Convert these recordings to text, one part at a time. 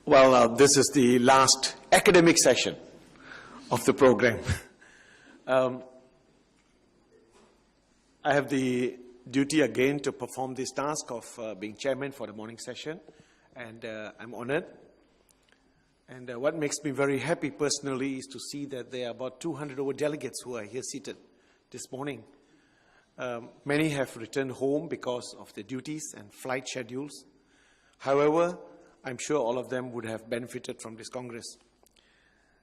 Well, this is the last academic session of the program. I have the duty again to perform this task of being chairman for the morning session, and I'm honored. And what makes me very happy personally is to see that there are about 200 over delegates who are here seated this morning. Many have returned home because of their duties and flight schedules. However, I'm sure all of them would have benefited from this Congress.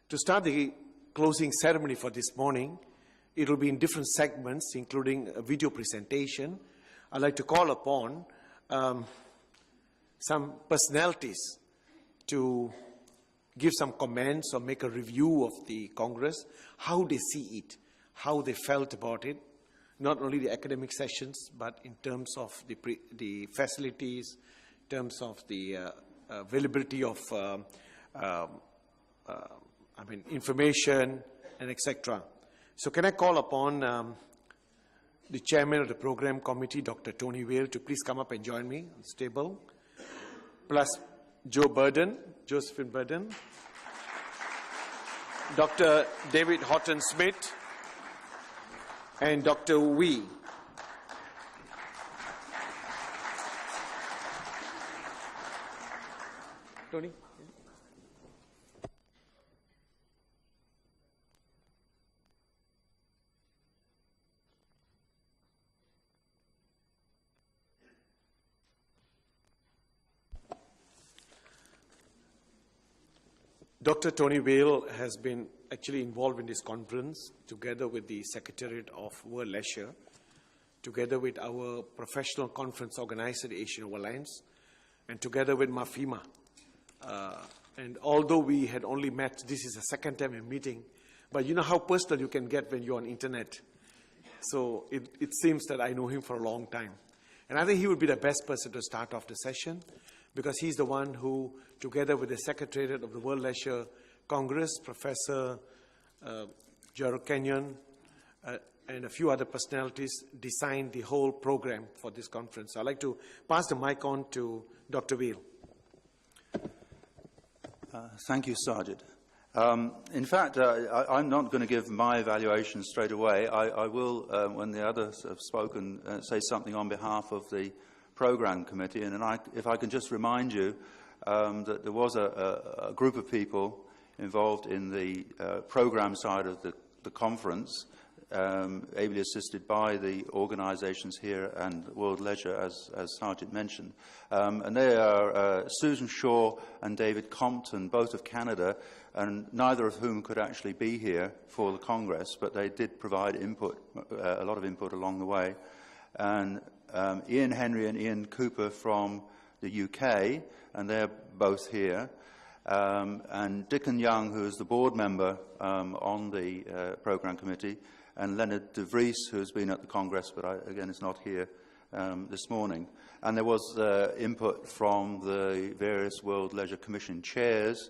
To start the closing ceremony for this morning, it will be in different segments, including a video presentation. I'd like to call upon some personalities to give some comments or make a review of the Congress, how they see it, how they felt about it, not only the academic sessions, but in terms of the facilities, in terms of the availability of information and etc. So can I call upon the chairman of the program committee, Dr. Tony Vail, to please come up and join me on this table, plus Josephine Burden, Dr. David Horton-Smith, and Dr. Wee. Tony? Dr. Tony Vail has been actually involved in this conference together with the Secretariat of World Leisure, together with our professional conference organizer, the Asian Alliance, and together with MAFIMA. And although we had only met, this is the second time we're meeting, but you know how personal you can get when you're on internet. So it seems that I know him for a long time. And I think he would be the best person to start off the session, because he's the one who, together with the Secretariat of the World Leisure Congress, Professor Gerald Kenyon, and a few other personalities, designed the whole program for this conference. So I'd like to pass the mic on to Dr. Vail. Thank you, Sajid. In fact, I'm not going to give my evaluation straight away. I will, when the others have spoken, say something on behalf of the Programme Committee. And if I can just remind you that there was a group of people involved in the programme side of the conference, ably assisted by the organisations here and World Leisure, as Sajid mentioned. And they are Susan Shaw and David Compton, both of Canada, and neither of whom could actually be here for the Congress, but they did provide input, a lot of input along the way. And Ian Henry and Ian Cooper from the UK, and they're both here. And Dickon Young, who is the board member on the Programme Committee, and Leonard de Vries, who has been at the Congress, but again is not here this morning. And there was input from the various World Leisure Commission chairs,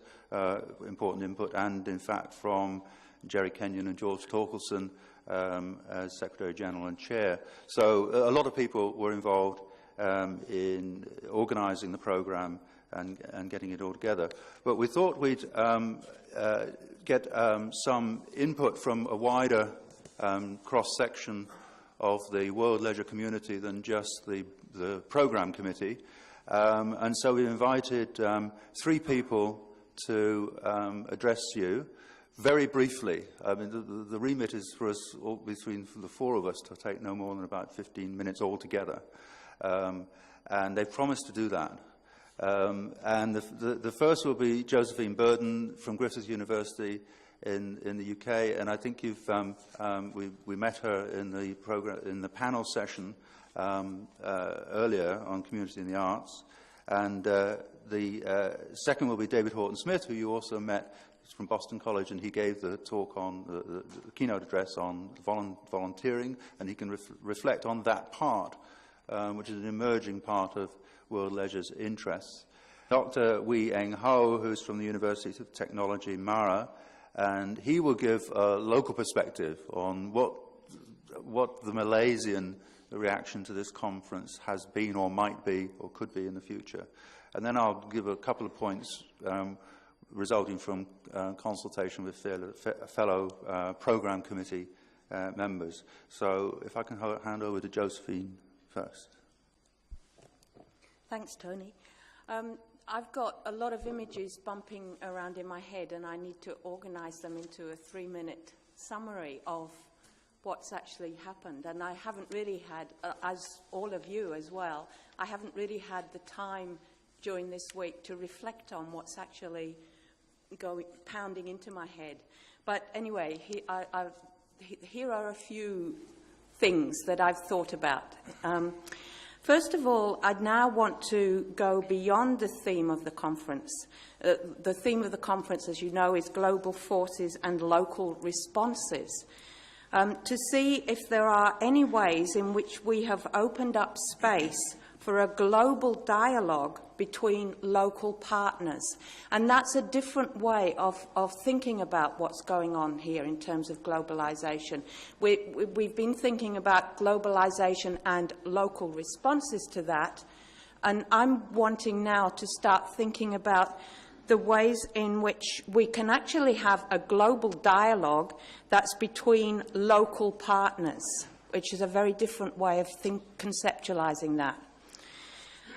important input, and in fact from Jerry Kenyon and George Torkelson as Secretary General and Chair. So a lot of people were involved in organising the programme and getting it all together. But we thought we'd get some input from a wider cross-section of the World Leisure community than just the Programme Committee. And so we invited three people to address you very briefly. I mean, the remit is for us, between the four of us, to take no more than about 15 minutes altogether. And they've promised to do that. And the first will be Josephine Burden from Griffith University in the UK, and I think we met her in the program, in the panel session earlier on community and the arts. And the second will be David Horton-Smith, who you also met. He's from Boston College, and he gave the talk on the keynote address on volunteering, and he can reflect on that part, which is an emerging part of World Leisure's interests. Dr. Wee Eng Ho, who's from the University of Technology, Mara, and he will give a local perspective on what the Malaysian the reaction to this conference has been or might be or could be in the future. And then I'll give a couple of points resulting from consultation with fellow programme committee members. So if I can hand over to Josephine first. Thanks, Tony. I've got a lot of images bumping around in my head, and I need to organise them into a 3-minute summary of what's actually happened. And I haven't really had, as all of you as well, I haven't really had the time during this week to reflect on what's actually pounding into my head. But anyway, here are a few things that I've thought about. First of all, I'd now want to go beyond the theme of the conference. The theme of the conference, as you know, is global forces and local responses. To see if there are any ways in which we have opened up space for a global dialogue between local partners. And that's a different way of thinking about what's going on here in terms of globalisation. We've been thinking about globalisation and local responses to that, and I'm wanting now to start thinking about the ways in which we can actually have a global dialogue that's between local partners, which is a very different way of conceptualising that.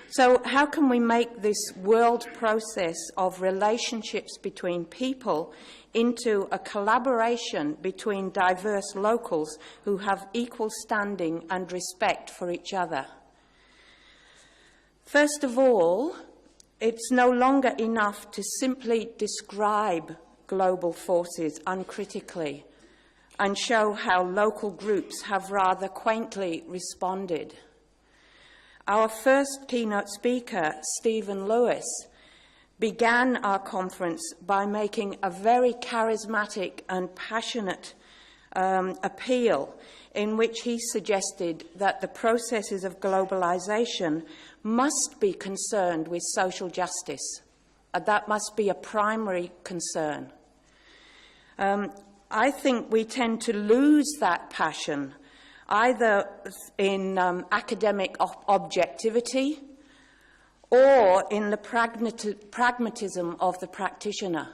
So how can we make this world process of relationships between people into a collaboration between diverse locals who have equal standing and respect for each other? First of all, it's no longer enough to simply describe global forces uncritically and show how local groups have rather quaintly responded. Our first keynote speaker, Stephen Lewis, began our conference by making a very charismatic and passionate appeal in which he suggested that the processes of globalisation must be concerned with social justice. That must be a primary concern. I think we tend to lose that passion either in academic objectivity or in the pragmatism of the practitioner.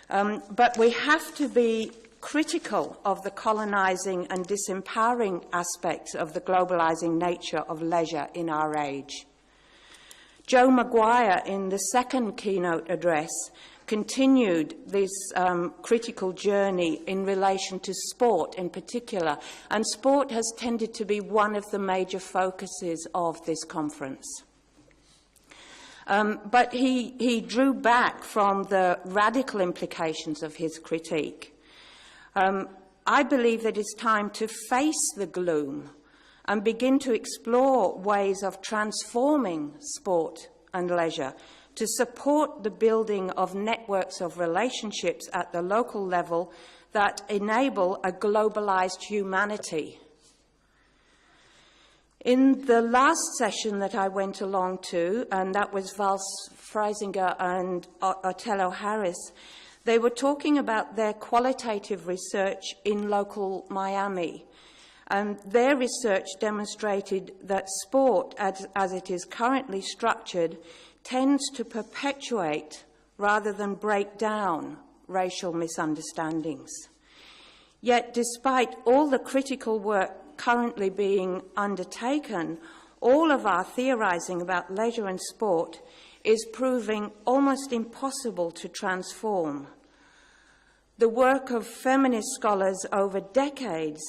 But we have to be critical of the colonising and disempowering aspects of the globalising nature of leisure in our age. Joe Maguire, in the second keynote address, continued this critical journey in relation to sport in particular, and sport has tended to be one of the major focuses of this conference. But he drew back from the radical implications of his critique. I believe that it's time to face the gloom and begin to explore ways of transforming sport and leisure to support the building of networks of relationships at the local level that enable a globalised humanity. In the last session that I went along to, and that was Vals Freisinger and Otello Harris, they were talking about their qualitative research in local Miami. And their research demonstrated that sport, as it is currently structured, tends to perpetuate rather than break down racial misunderstandings. Yet, despite all the critical work currently being undertaken, all of our theorising about leisure and sport is proving almost impossible to transform. The work of feminist scholars over decades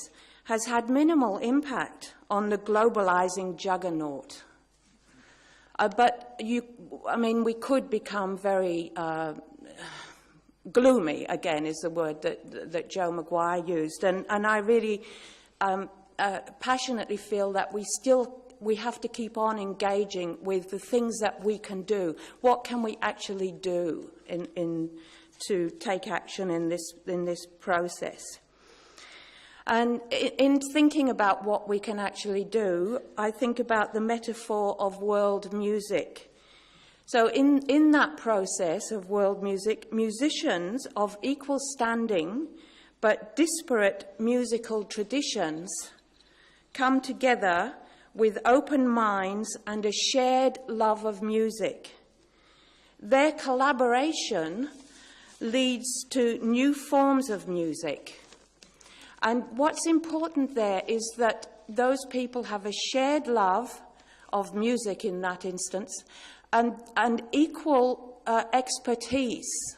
has had minimal impact on the globalising juggernaut. But we could become very gloomy, again, is the word that Joe Maguire used. And I really passionately feel that we have to keep on engaging with the things that we can do. What can we actually do to take action in this process? And in thinking about what we can actually do, I think about the metaphor of world music. So in that process of world music, musicians of equal standing but disparate musical traditions come together with open minds and a shared love of music. Their collaboration leads to new forms of music. And what's important there is that those people have a shared love of music in that instance and equal expertise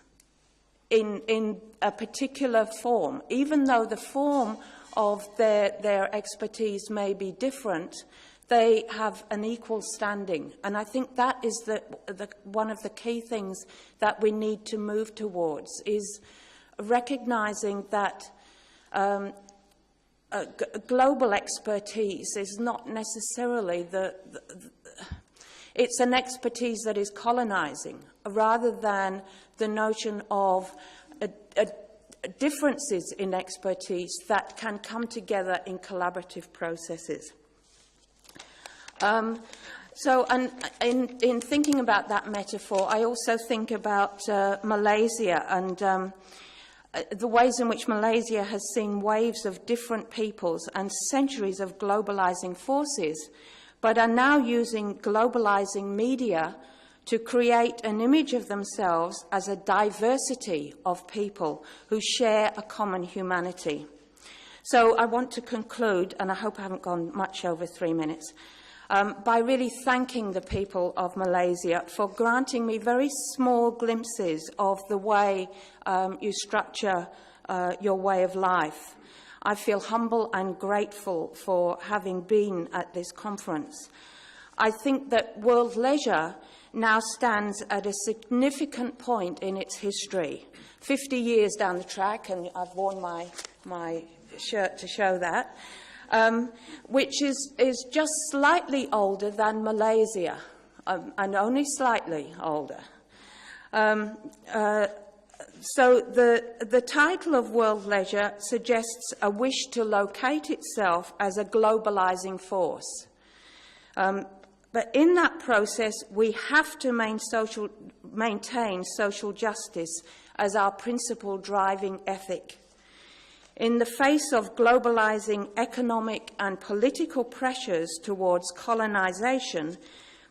in a particular form. Even though the form of their expertise may be different, they have an equal standing. And I think that is one of the key things that we need to move towards, is recognizing that global expertise is not necessarily it's an expertise that is colonizing, rather than the notion of differences in expertise that can come together in collaborative processes. So, and in thinking about that metaphor, I also think about Malaysia and the ways in which Malaysia has seen waves of different peoples and centuries of globalizing forces, but are now using globalizing media to create an image of themselves as a diversity of people who share a common humanity. So I want to conclude, and I hope I haven't gone much over 3 minutes, by really thanking the people of Malaysia for granting me very small glimpses of the way you structure your way of life. I feel humble and grateful for having been at this conference. I think that World Leisure now stands at a significant point in its history. 50 years down the track, and I've worn my shirt to show that, which is just slightly older than Malaysia, and only slightly older. So the title of World Leisure suggests a wish to locate itself as a globalizing force. But in that process, we have to maintain social justice as our principal driving ethic. In the face of globalizing economic and political pressures towards colonization,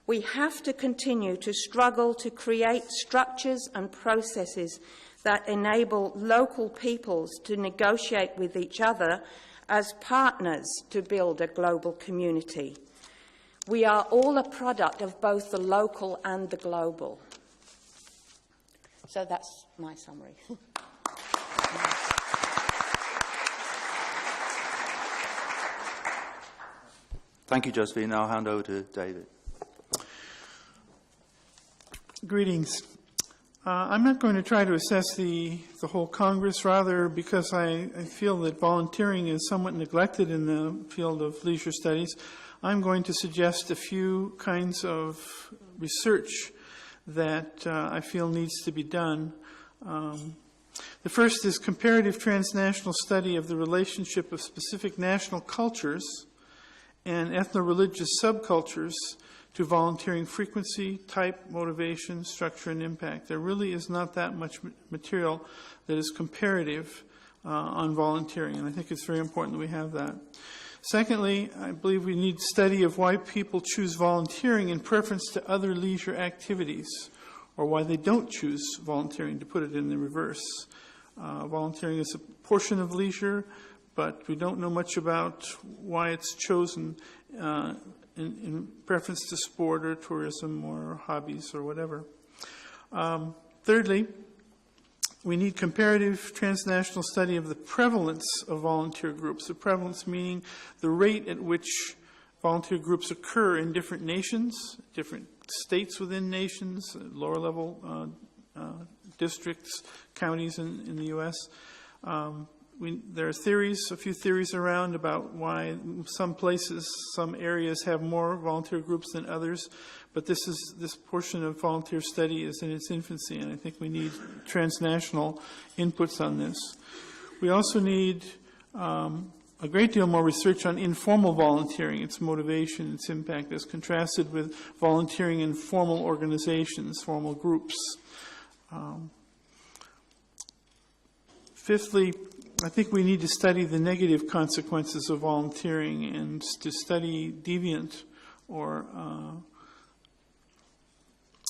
we have to continue to struggle to create structures and processes that enable local peoples to negotiate with each other as partners to build a global community. We are all a product of both the local and the global. So that's my summary. Thank you, Josephine. I'll hand over to David. Greetings. I'm not going to try to assess the whole Congress, rather because I feel that volunteering is somewhat neglected in the field of leisure studies. I'm going to suggest a few kinds of research that I feel needs to be done. The first is comparative transnational study of the relationship of specific national cultures and ethno-religious subcultures to volunteering frequency, type, motivation, structure, and impact. There really is not that much material that is comparative on volunteering, and I think it's very important that we have that. Secondly, I believe we need study of why people choose volunteering in preference to other leisure activities, or why they don't choose volunteering, to put it in the reverse. Volunteering is a portion of leisure, but we don't know much about why it's chosen in preference to sport or tourism or hobbies or whatever. Thirdly, we need comparative transnational study of the prevalence of volunteer groups. The prevalence meaning the rate at which volunteer groups occur in different nations, different states within nations, lower level districts, counties in the U.S. There are theories, a few theories around about why some places, some areas have more volunteer groups than others, but this portion of volunteer study is in its infancy, and I think we need transnational inputs on this. We also need a great deal more research on informal volunteering, its motivation, its impact, as contrasted with volunteering in formal organizations, formal groups. Fifthly, I think we need to study the negative consequences of volunteering and to study deviant or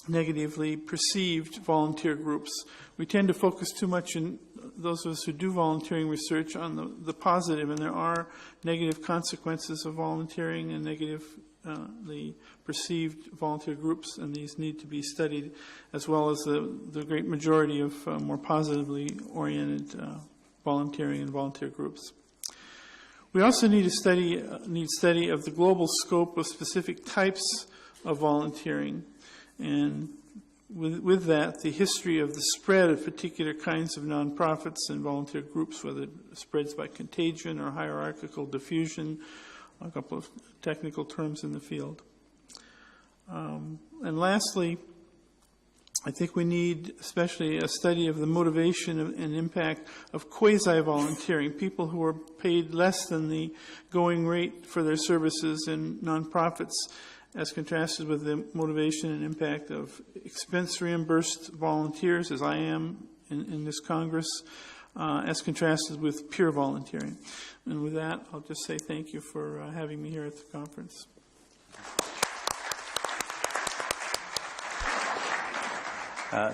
negatively perceived volunteer groups. We tend to focus too much, in those of us who do volunteering research, on the positive, and there are negative consequences of volunteering and the perceived volunteer groups, and these need to be studied, as well as the great majority of more positively oriented volunteering and volunteer groups. We also need study of the global scope of specific types of volunteering, and with that, the history of the spread of particular kinds of nonprofits and volunteer groups, whether it spreads by contagion or hierarchical diffusion, a couple of technical terms in the field. And lastly, I think we need especially a study of the motivation and impact of quasi-volunteering, people who are paid less than the going rate for their services in nonprofits, as contrasted with the motivation and impact of expense-reimbursed volunteers, as I am in this Congress, as contrasted with pure volunteering. And with that, I'll just say thank you for having me here at the conference.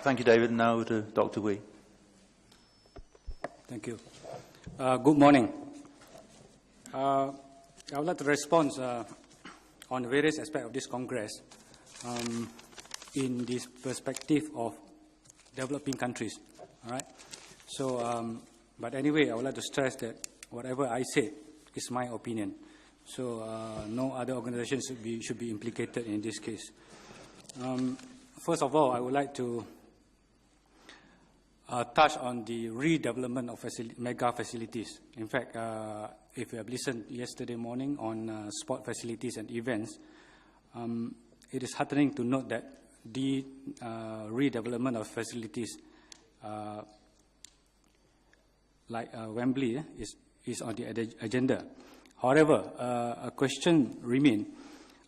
Thank you, David. Now to Dr. Wee. Thank you. Good morning. I would like to respond on various aspects of this Congress in this perspective of developing countries. All right. So, but anyway, I would like to stress that whatever I say is my opinion. So, no other organizations should be implicated in this case. First of all, I would like to touch on the redevelopment of mega facilities. In fact, if you have listened yesterday morning on sport facilities and events, it is heartening to note that the redevelopment of facilities like Wembley is on the agenda. However, a question remains: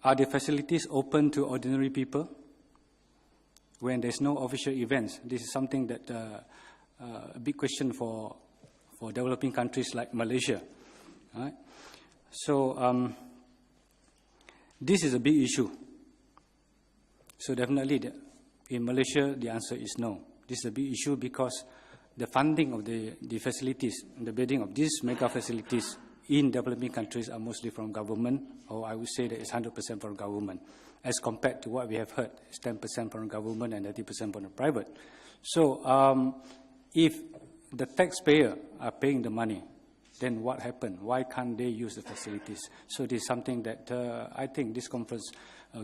are the facilities open to ordinary people when there's no official events? This is something that a big question for developing countries like Malaysia. Right? So this is a big issue. So definitely in Malaysia, the answer is no. This is a big issue because the funding of the facilities, the building of these mega facilities in developing countries are mostly from government, or I would say that it's 100% from government, as compared to what we have heard, it's 10% from government and 30% from the private. So if the taxpayer are paying the money, then what happened? Why can't they use the facilities? So this is something that I think this conference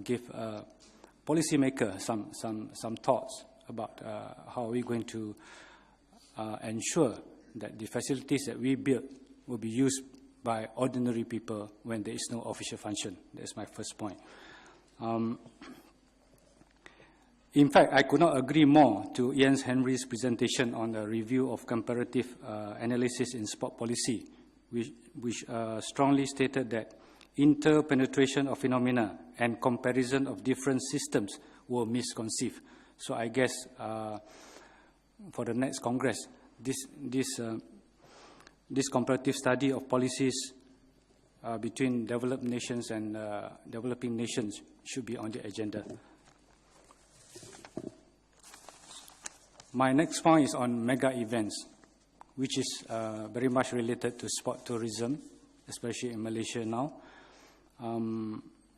give policymakers some thoughts about how we're going to ensure that the facilities that we build will be used by ordinary people when there is no official function. That's my first point. In fact, I could not agree more to Ian Henry's presentation on the review of comparative analysis in sport policy, which strongly stated that interpenetration of phenomena and comparison of different systems were misconceived. So I guess for the next Congress, this comparative study of policies between developed nations and developing nations should be on the agenda. My next point is on mega events, which is very much related to sport tourism, especially in Malaysia now.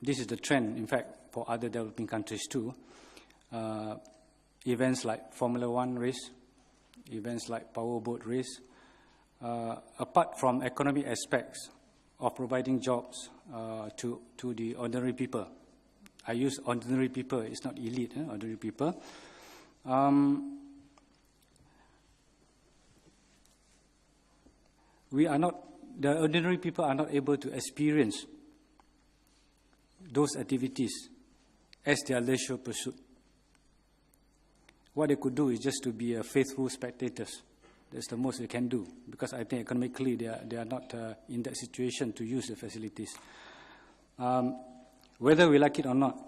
This is the trend, in fact, for other developing countries too. Events like Formula One race, events like powerboat race, apart from economic aspects of providing jobs to the ordinary people. I use ordinary people, it's not elite, ordinary people. The ordinary people are not able to experience those activities as their leisure pursuit. What they could do is just to be faithful spectators. That's the most they can do, because I think economically they are not in that situation to use the facilities. Whether we like it or not,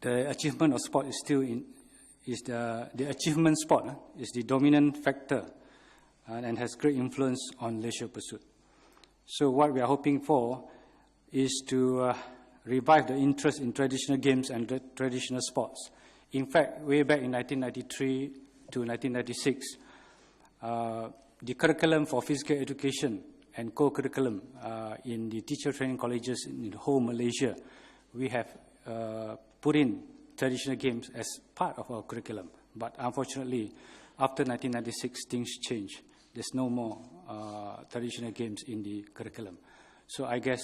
the achievement of sport is still the achievement sport is the dominant factor and has great influence on leisure pursuit. So what we are hoping for is to revive the interest in traditional games and traditional sports. In fact, way back in 1993 to 1996, the curriculum for physical education and co-curriculum in the teacher training colleges in the whole Malaysia, we have put in traditional games as part of our curriculum. But unfortunately, after 1996, things changed. There's no more traditional games in the curriculum. So I guess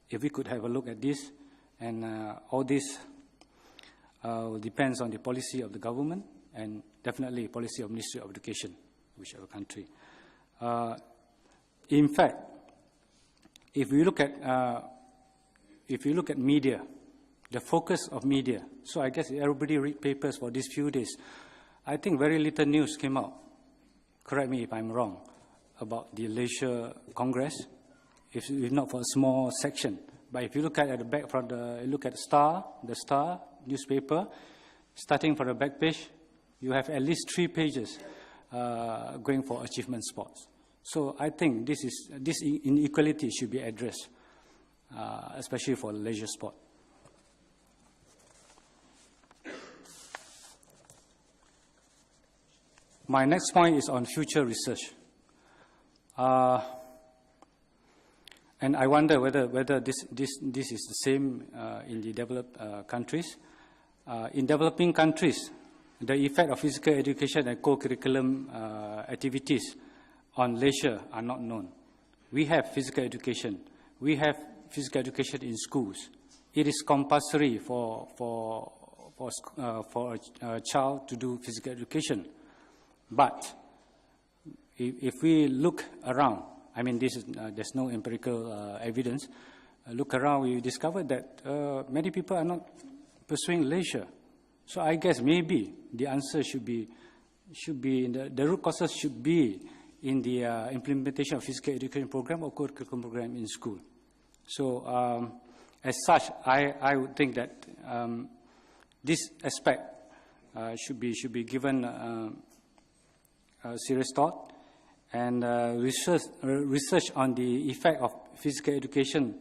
if we could have a look at this, and all this depends on the policy of the government and definitely policy of Ministry of Education, whichever country. In fact, if we look at media, the focus of media, so I guess everybody read papers for these few days. I think very little news came out, correct me if I'm wrong, about the Leisure Congress, if not for a small section. But if you look at the back from look at the Star newspaper, starting from the back page, you have at least 3 pages going for achievement sports. So I think this inequality should be addressed, especially for leisure sport. My next point is on future research. And I wonder whether this is the same in the developed countries. In developing countries, the effect of physical education and co-curriculum activities on leisure are not known. We have physical education. We have physical education in schools. It is compulsory for a child to do physical education. But if we look around, I mean, there's no empirical evidence. Look around, we discover that many people are not pursuing leisure. So I guess maybe the answer should be the root causes should be in the implementation of physical education program or curriculum program in school. So as such, I would think that this aspect should be given serious thought, and research on the effect of physical education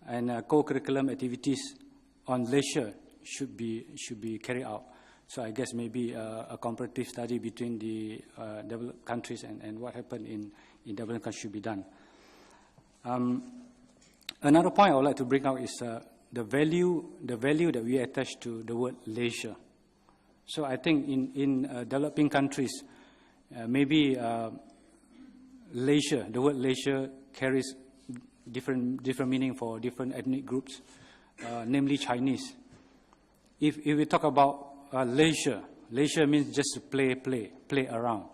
and co-curriculum activities on leisure should be carried out. So I guess maybe a comparative study between the developed countries and what happened in developing countries should be done. Another point I would like to bring out is the value that we attach to the word leisure. So I think in developing countries, maybe leisure, the word leisure carries different meaning for different ethnic groups, namely Chinese. If we talk about leisure means just to play around.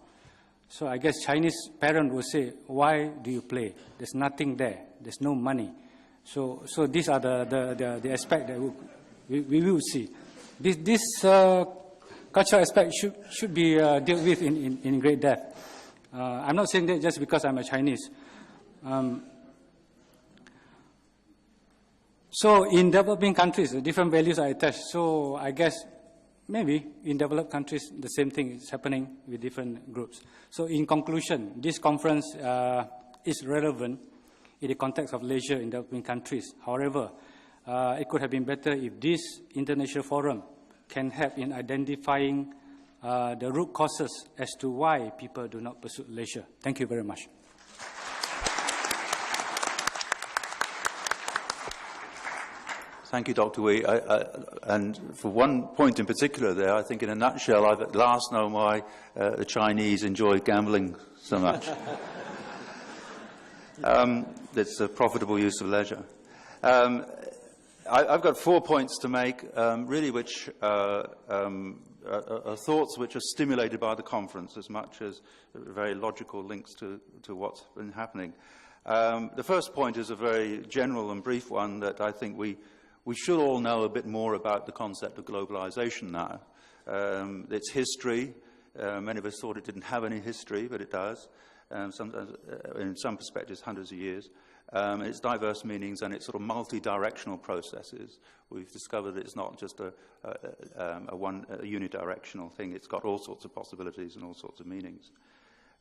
So I guess Chinese parent will say, why do you play? There's nothing there. There's no money. So these are the aspect that we will see. This cultural aspect should be dealt with in great depth. I'm not saying that just because I'm a Chinese. So in developing countries, different values are attached. So I guess maybe in developed countries, the same thing is happening with different groups. So in conclusion, this conference is relevant in the context of leisure in developing countries. However, it could have been better if this international forum can help in identifying the root causes as to why people do not pursue leisure. Thank you very much. Thank you, Dr. Wee. And for one point in particular there, I think in a nutshell, I've at last known why the Chinese enjoy gambling so much. It's a profitable use of leisure. I've got 4 points to make, really, which are thoughts which are stimulated by the conference as much as very logical links to what's been happening. The first point is a very general and brief one that I think we should all know a bit more about the concept of globalization now. Its history, many of us thought it didn't have any history, but it does. Sometimes, in some perspectives, hundreds of years. Its diverse meanings and its sort of multi-directional processes. We've discovered that it's not just a unidirectional thing. It's got all sorts of possibilities and all sorts of meanings.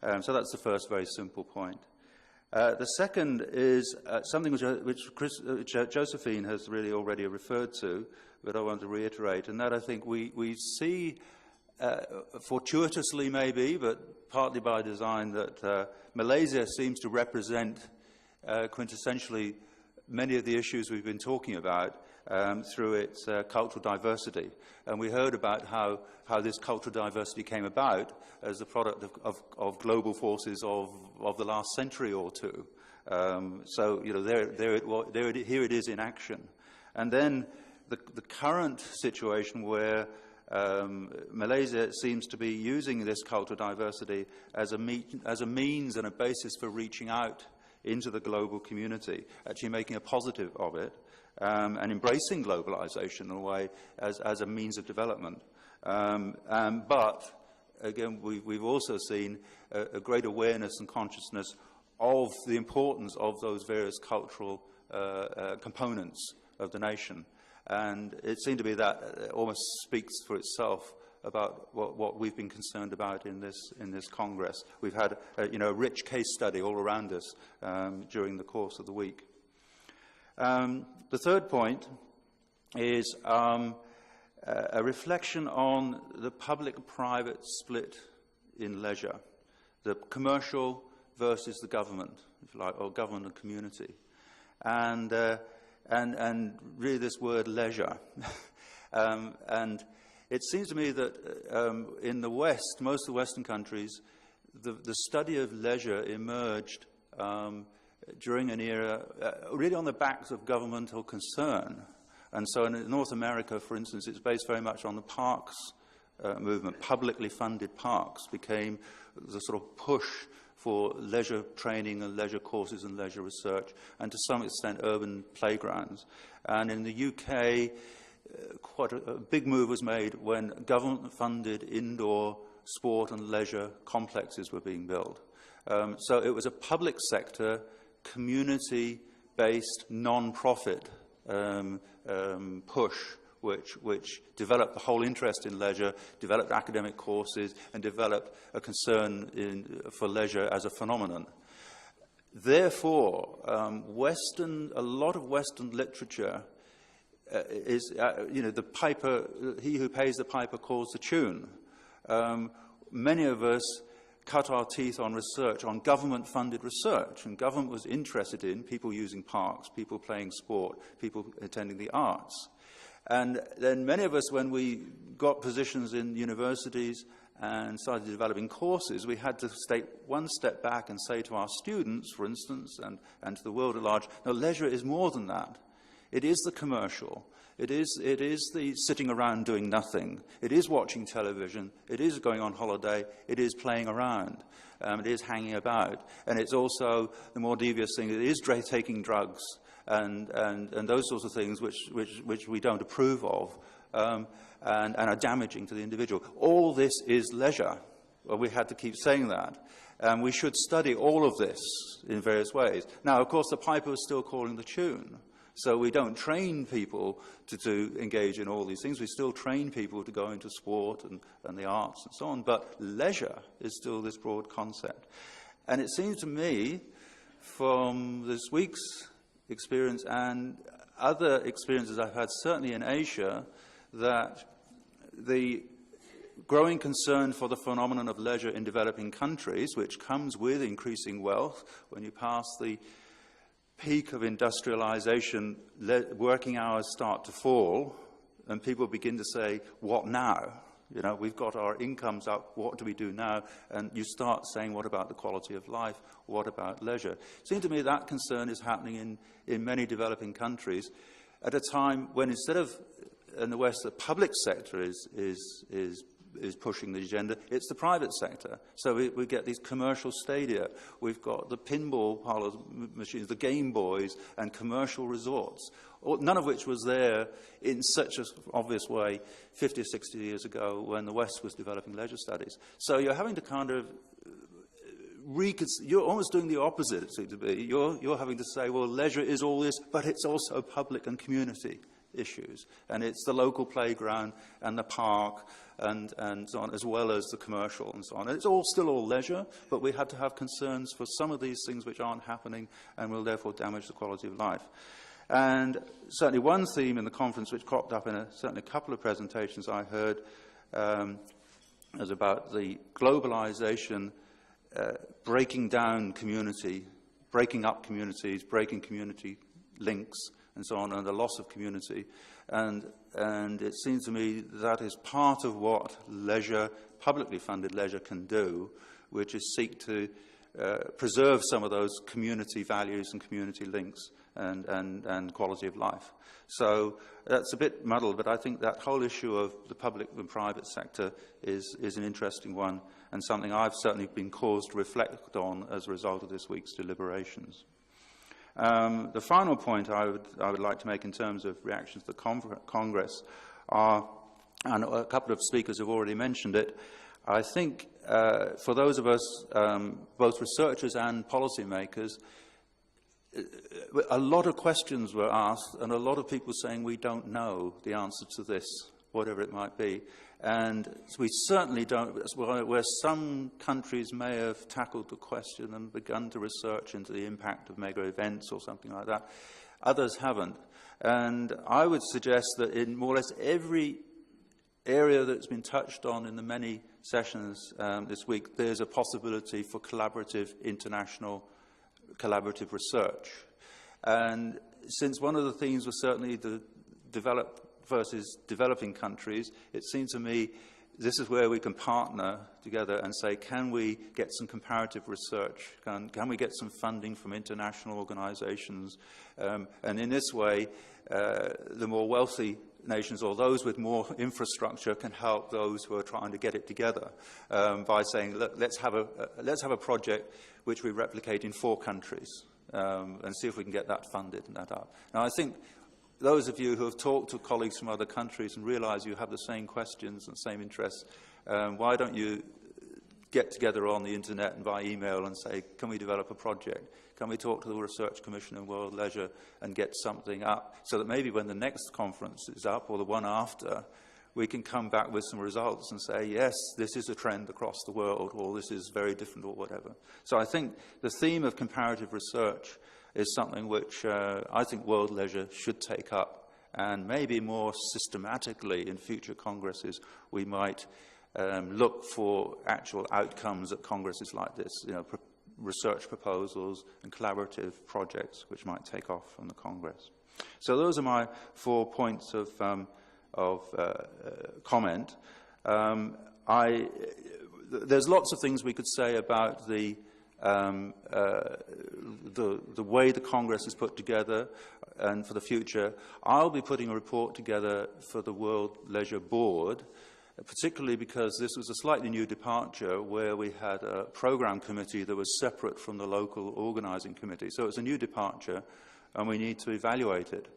So that's the first very simple point. The second is something which Josephine has really already referred to, but I want to reiterate, and that I think we see, fortuitously maybe, but partly by design, that Malaysia seems to represent quintessentially many of the issues we've been talking about through its cultural diversity. And we heard about how this cultural diversity came about as a product of global forces of the last century or two. So, you know, here it is in action. And then the current situation where Malaysia seems to be using this cultural diversity as a means and a basis for reaching out into the global community, actually making a positive of it, and embracing globalization in a way as a means of development. But, again, we've also seen a great awareness and consciousness of the importance of those various cultural components of the nation. And it seemed to be that almost speaks for itself about what we've been concerned about in this Congress. We've had a rich case study all around us during the course of the week. The third point is a reflection on the public-private split in leisure, the commercial versus the government, if you like, or government and community, and really this word leisure. And it seems to me that in the West, most of the Western countries, the study of leisure emerged during an era really on the backs of governmental concern. And so in North America, for instance, it's based very much on the parks movement. Publicly funded parks became the sort of push for leisure training and leisure courses and leisure research, and to some extent urban playgrounds. And in the UK, quite a big move was made when government-funded indoor sport and leisure complexes were being built. So it was a public sector, community-based, non-profit push which developed the whole interest in leisure, developed academic courses, and developed a concern for leisure as a phenomenon. Therefore, a lot of Western literature is, the piper, he who pays the piper calls the tune. Many of us cut our teeth on research, on government-funded research, and government was interested in people using parks, people playing sport, people attending the arts. And then many of us, when we got positions in universities and started developing courses, we had to take one step back and say to our students, for instance, and to the world at large, no, leisure is more than that. It is the commercial. It is the sitting around doing nothing. It is watching television. It is going on holiday. It is playing around. It is hanging about. And it's also the more devious thing. It is taking drugs and those sorts of things which we don't approve of and are damaging to the individual. All this is leisure. Well, we had to keep saying that. We should study all of this in various ways. Now, of course, the piper is still calling the tune. So we don't train people to engage in all these things. We still train people to go into sport and the arts and so on. But leisure is still this broad concept. And it seems to me, from this week's experience and other experiences I've had, certainly in Asia, that the growing concern for the phenomenon of leisure in developing countries, which comes with increasing wealth, when you pass the peak of industrialization, working hours start to fall, and people begin to say, what now? You know, we've got our incomes up, what do we do now? And you start saying, what about the quality of life? What about leisure? It seems to me that concern is happening in many developing countries at a time when, instead of in the West, the public sector is pushing the agenda, it's the private sector. So we get these commercial stadia. We've got the pinball parlor machines, the Game Boys, and commercial resorts, none of which was there in such an obvious way 50 or 60 years ago when the West was developing leisure studies. So you're having to kind of you're almost doing the opposite, it seems to be. You're having to say, well, leisure is all this, but it's also public and community. issues. And it's the local playground and the park and so on, as well as the commercial and so on. And it's still all leisure, but we have to have concerns for some of these things which aren't happening and will therefore damage the quality of life. And certainly one theme in the conference which cropped up in certainly a couple of presentations I heard was about the globalization breaking down community, breaking up communities, breaking community links, and so on, and the loss of community. And it seems to me that is part of what leisure, publicly funded leisure, can do, which is seek to preserve some of those community values and community links and quality of life. So that's a bit muddled, but I think that whole issue of the public and private sector is an interesting one, and something I've certainly been caused to reflect on as a result of this week's deliberations. The final point I would like to make in terms of reactions to the Congress are, and a couple of speakers have already mentioned it, I think for those of us, both researchers and policymakers, a lot of questions were asked and a lot of people saying we don't know the answer to this, whatever it might be. And we certainly don't, where some countries may have tackled the question and begun to research into the impact of mega events or something like that, others haven't. And I would suggest that in more or less every area that's been touched on in the many sessions this week, there's a possibility for collaborative, international, collaborative research. And since one of the themes was certainly the developed versus developing countries, it seems to me this is where we can partner together and say, can we get some comparative research? Can we get some funding from international organizations? And in this way, the more wealthy nations or those with more infrastructure can help those who are trying to get it together by saying, look, let's have a project which we replicate in 4 countries and see if we can get that funded and that up. Now, I think those of you who have talked to colleagues from other countries and realize you have the same questions and same interests, why don't you get together on the internet and by email and say, can we develop a project? Can we talk to the Research Commission and World Leisure and get something up so that maybe when the next conference is up or the one after, we can come back with some results and say, yes, this is a trend across the world, or this is very different, or whatever. So I think the theme of comparative research is something which I think World Leisure should take up, and maybe more systematically in future congresses we might look for actual outcomes at congresses like this, research proposals and collaborative projects which might take off from the Congress. So those are my 4 points of comment. There's lots of things we could say about the way the Congress is put together and for the future. I'll be putting a report together for the World Leisure Board, particularly because this was a slightly new departure where we had a program committee that was separate from the local organizing committee. So it's a new departure and we need to evaluate it.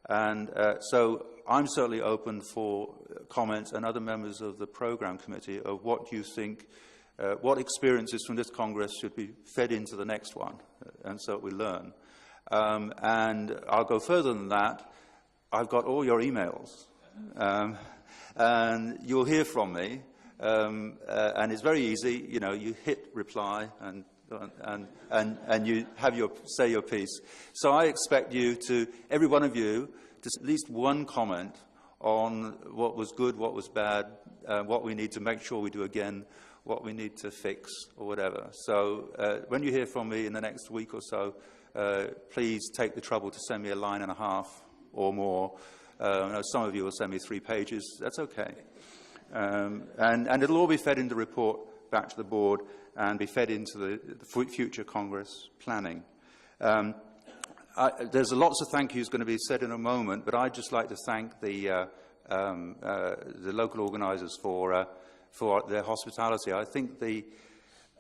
And so I'm certainly open for comments and other members of the program committee of what you think, what experiences from this Congress should be fed into the next one, and so we learn. And I'll go further than that. I've got all your emails, and you'll hear from me. And it's very easy. You hit reply and you have say your piece. So I expect you to, every one of you, to at least one comment on what was good, what was bad, what we need to make sure we do again, what we need to fix, or whatever. So when you hear from me in the next week or so, please take the trouble to send me a 1.5 lines or more. I know some of you will send me 3 pages. That's okay. And it'll all be fed in the report back to the board and be fed into the future Congress planning. There's lots of thank yous going to be said in a moment, but I'd just like to thank the local organisers for their hospitality. I think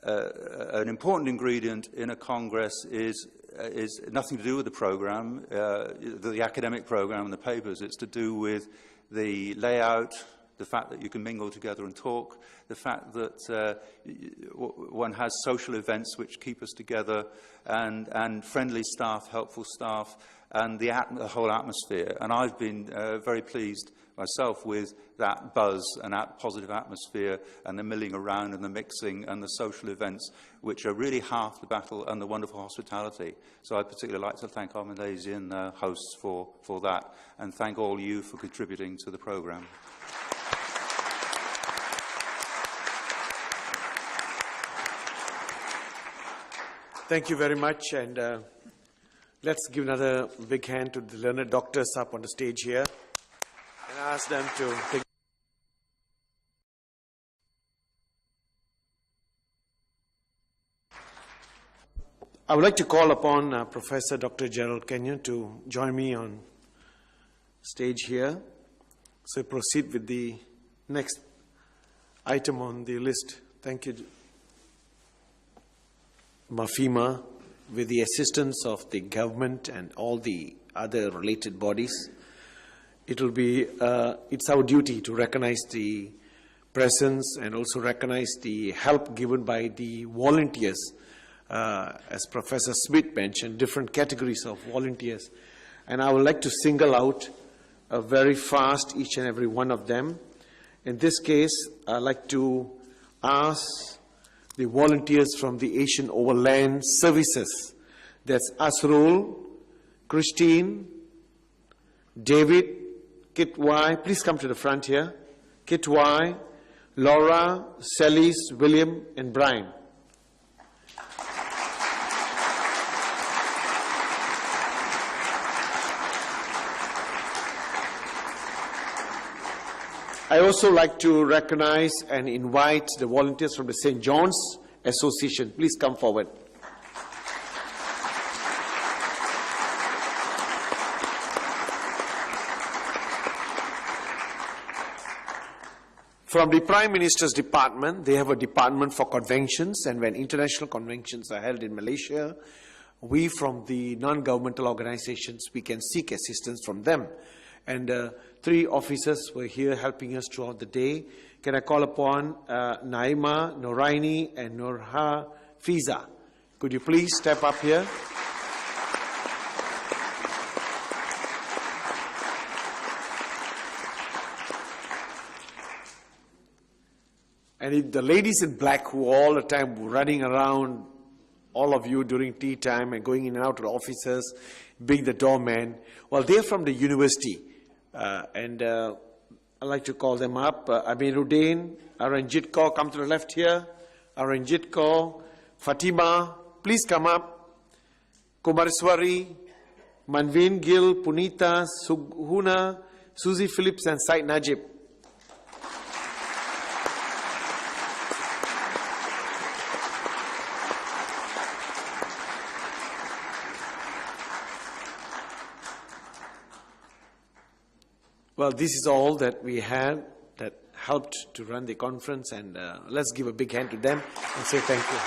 an important ingredient in a Congress is nothing to do with the programme, the academic programme and the papers. It's to do with the layout, the fact that you can mingle together and talk, the fact that one has social events which keep us together, and friendly staff, helpful staff, and the whole atmosphere. And I've been very pleased myself with that buzz and that positive atmosphere and the milling around and the mixing and the social events, which are really half the battle, and the wonderful hospitality. So I'd particularly like to thank our Malaysian hosts for that, and thank all you for contributing to the programme. Thank you very much, and let's give another big hand to the learned doctors up on the stage here, and ask them to take. I would like to call upon Professor Dr. Gerald Kenyon to join me on stage here. So proceed with the next item on the list. Thank you, Mafima, with the assistance of the government and all the other related bodies. It will be, it's our duty to recognize the presence and also recognize the help given by the volunteers. As Professor Smith mentioned, different categories of volunteers. And I would like to single out very fast each and every one of them. In this case, I'd like to ask the volunteers from the Asian Overland Services. That's Asrul, Christine, David, Kit Y. Please come to the front here. Kit Y, Laura, Celis, William, and Brian. I also like to recognize and invite the volunteers from the St. John's Association. Please come forward. From the Prime Minister's department, they have a department for conventions, and when international conventions are held in Malaysia, we from the non-governmental organizations, we can seek assistance from them. And 3 officers were here helping us throughout the day. Can I call upon Naima, Noraini, and Nurha Fiza? Could you please step up here? And the ladies in black who all the time running around, all of you during tea time and going in and out of the offices, being the doorman, well, they're from the university. I'd like to call them up. Amiruddin, Aranjit Kaur, come to the left here. Aranjit Kaur, Fatima, please come up. Kumareswari, Manveen Gill, Punita, Sughuna, Susie Phillips, and Said Najib. Well, this is all that we had that helped to run the conference, and let's give a big hand to them and say thank you.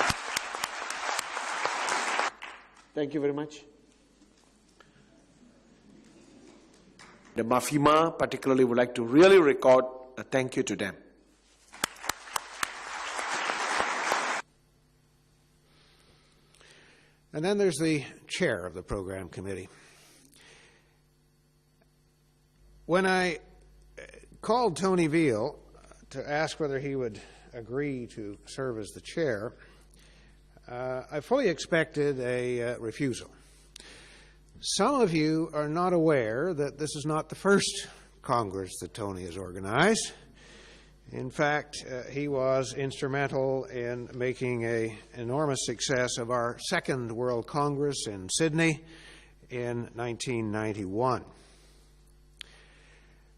Thank you very much. The Mafima particularly would like to really record a thank you to them. And then there's the chair of the program committee. When I called Tony Veal to ask whether he would agree to serve as the chair, I fully expected a refusal. Some of you are not aware that this is not the first Congress that Tony has organized. In fact, he was instrumental in making an enormous success of our second World Congress in Sydney in 1991.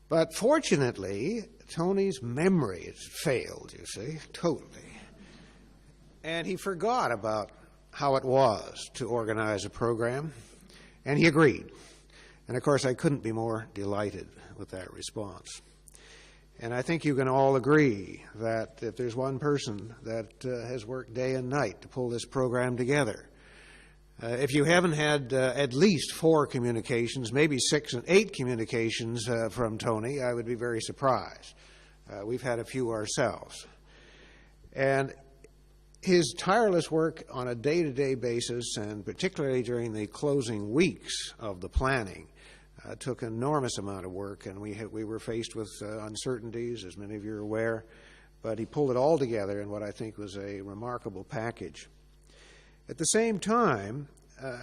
But fortunately, Tony's memory has failed, you see, totally. And he forgot about how it was to organize a program, and he agreed. And of course, I couldn't be more delighted with that response. And I think you can all agree that if there's one person that has worked day and night to pull this program together, if you haven't had at least 4 communications, maybe 6 and 8 communications from Tony, I would be very surprised. We've had a few ourselves. And His tireless work on a day-to-day basis, and particularly during the closing weeks of the planning, took an enormous amount of work, and we were faced with uncertainties, as many of you are aware, but he pulled it all together in what I think was a remarkable package. At the same time,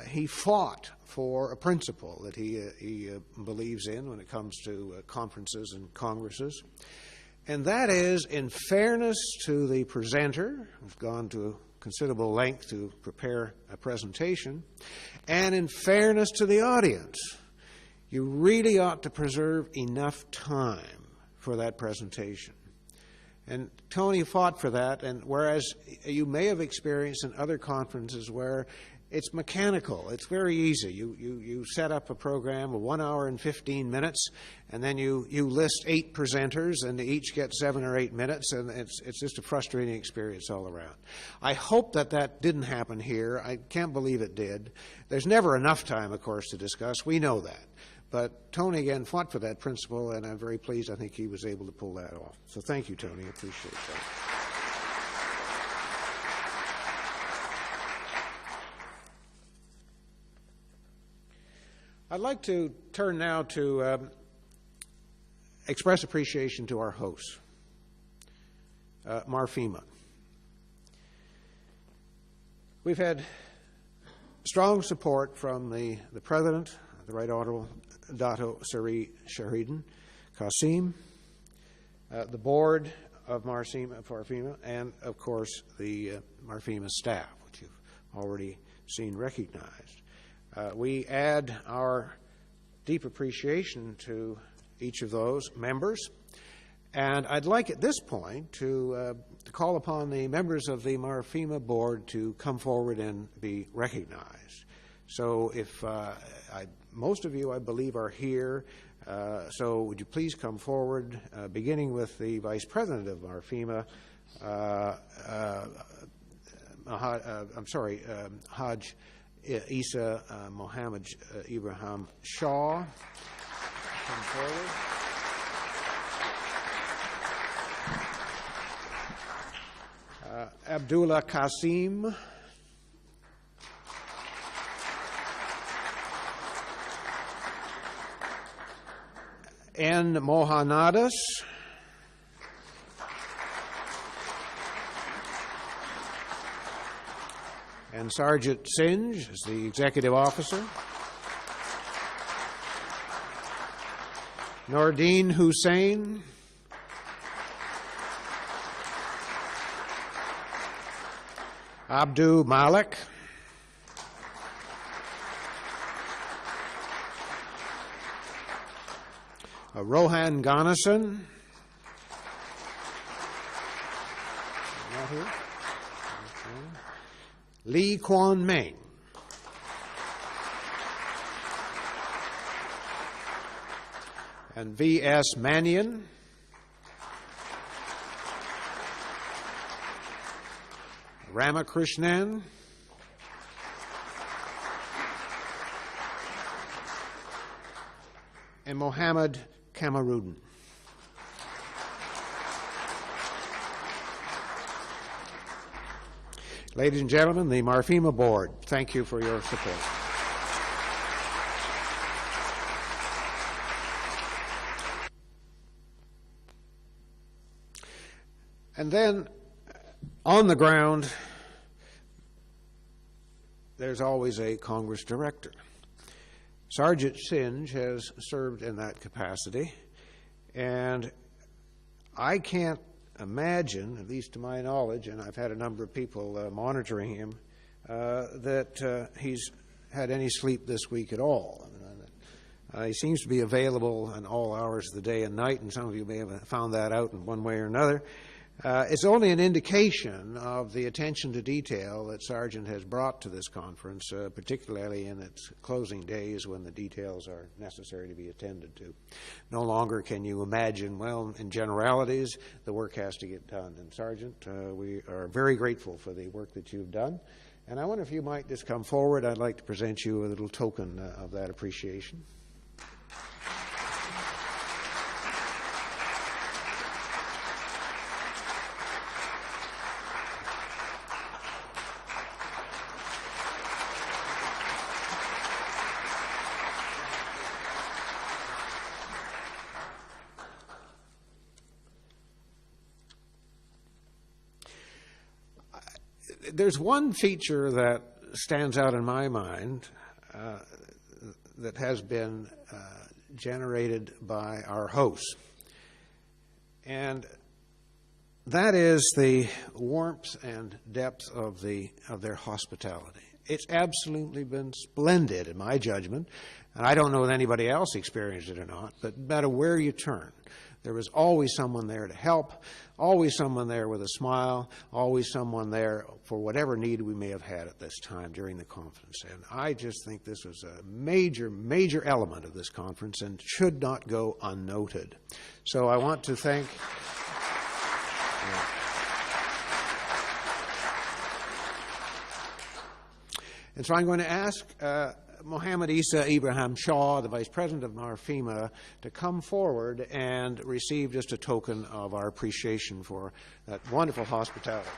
he fought for a principle that he believes in when it comes to conferences and congresses, and that is, in fairness to the presenter, who's gone to considerable length to prepare a presentation, and in fairness to the audience, you really ought to preserve enough time for that presentation. And Tony fought for that, and whereas you may have experienced in other conferences where it's mechanical, it's very easy. You set up a program of 1 hour and 15 minutes, and then you list 8 presenters, and they each get 7 or 8 minutes, and it's just a frustrating experience all around. I hope that didn't happen here. I can't believe it did. There's never enough time, of course, to discuss. We know that. But Tony, again, fought for that principle, and I'm very pleased. I think he was able to pull that off. So thank you, Tony. I appreciate that. I'd like to turn now to express appreciation to our hosts, Marfima. We've had strong support from the President, the Right Honourable Dato Seri Shahidin Qasim, the board of Marfima, and of course the Marfima staff, which you've already seen recognized. We add our deep appreciation to each of those members, and I'd like at this point to call upon the members of the Marfima board to come forward and be recognized. So if most of you, I believe, are here, so would you please come forward, beginning with the Vice President of Marfima, Haj Isa Mohammed Ibrahim Shah. Come forward. Abdullah Qasim. N. Mohanadas. And Sarjit Singh is the Executive Officer. Nordeen Hussain. Abdu Malik. Rohan Ganasan. Not here. Okay. Lee Kwan Meng. And V.S. Manion. Ramakrishnan. And Mohammed Kamarudin. Ladies and gentlemen, the Marfima Board, thank you for your support. And then, on the ground, there's always a Congress director. Sarjit Singh has served in that capacity, and I can't imagine, at least to my knowledge, and I've had a number of people monitoring him, that he's had any sleep this week at all. He seems to be available in all hours of the day and night, and some of you may have found that out in one way or another. It's only an indication of the attention to detail that Sargent has brought to this conference, particularly in its closing days when the details are necessary to be attended to. No longer can you imagine, well, in generalities, the work has to get done. And Sargent, we are very grateful for the work that you've done. And I wonder if you might just come forward. I'd like to present you a little token of that appreciation. there's one feature that stands out in my mind that has been generated by our hosts, and that is the warmth and depth of their hospitality. It's absolutely been splendid in my judgment, and I don't know if anybody else experienced it or not, but no matter where you turn, there was always someone there to help, always someone there with a smile, always someone there for whatever need we may have had at this time during the conference. And I just think this was a major, major element of this conference and should not go unnoted. So I want to thank... And so I'm going to ask Mohammed Isa Ibrahim Shah, the Vice President of Marfima, to come forward and receive just a token of our appreciation for that wonderful hospitality.